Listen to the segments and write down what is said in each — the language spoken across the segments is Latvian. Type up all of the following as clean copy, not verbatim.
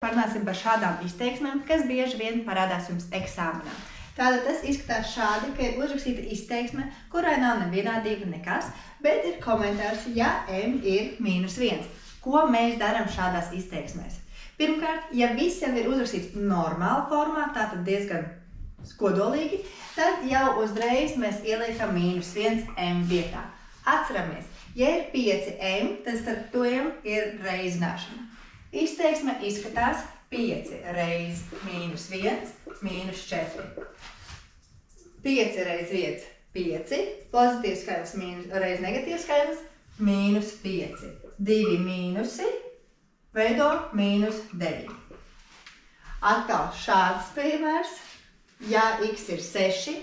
parunāsim par šādām izteiksmēm, kas bieži vien parādās jums eksāmenā. Tātad tas izskatās šādi, ka ir uzrakstīta izteiksme, kurai nav nevienādība nekas, bet ir komentārs, ja m ir -1. Ko mēs darām šādās izteiksmēs? Pirmkārt, ja viss jau ir uzrakstīts normāla formā, tātad diezgan kodolīgi, tad jau uzreiz mēs ieliekam -1 m vietā. Atceramies, ja ir 5 m, tad starp tiem ir reizināšana. Izteiksme izskatās 5 reiz -1, -4. 5 reiz 1, 5, pozitīvs skaitlis reiz negatīvs skaitlis, -5. 2 mīnusi veido -9. Atkal šāds piemērs, ja x ir 6,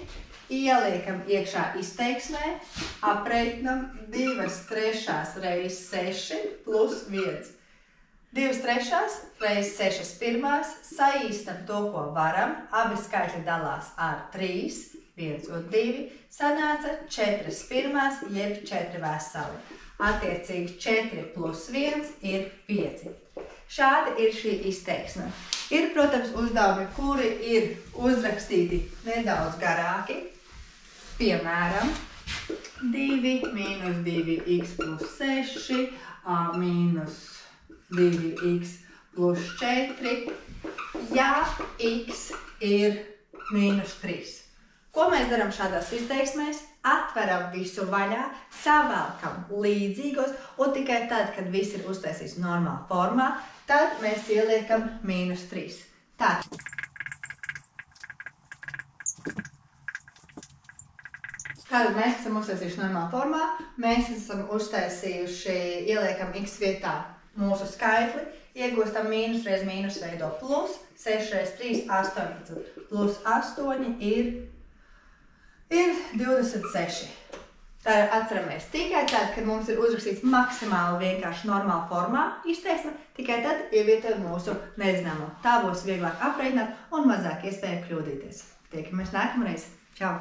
ieliekam iekšā izteiksmē, aprēķinam 2/3 reiz 6 plus 1. 2/3 reiz 6/1, saīstam to, ko varam, abi skaitļi dalās ar 3, 1 un 2, sanāca 4/1, jeb 4 veseli. Attiecīgi 4 plus 1 ir 5. Šāda ir šī izteiksme. Ir, protams, uzdevumi, kuri ir uzrakstīti nedaudz garāki. Piemēram, 2 - 2x plus 6, a - 2x plus 4, ja x ir -3. Ko mēs darām šādās izteiksmēs? Atveram visu vaļā, savelkam līdzīgos, un tikai tad, kad viss ir uztaisīts normālā formā, tad mēs ieliekam -3. Tātad mēs esam uztaisījuši normālā formā, mēs esam uztaisījuši, ieliekam x vietā mūsu skaitli, iegūstam -, reiz - veido plus, 6 reiz 3, 18, plus 8 ir 26. Tā atceramies tikai tad, kad mums ir uzrakstīts maksimāli vienkārši normāla formā izteiksme, tikai tad ievietojam mūsu nezināmo. Tā būs vieglāk aprēķināt un mazāk iespēja kļūdīties. Tiekamies nākamreiz. Čau!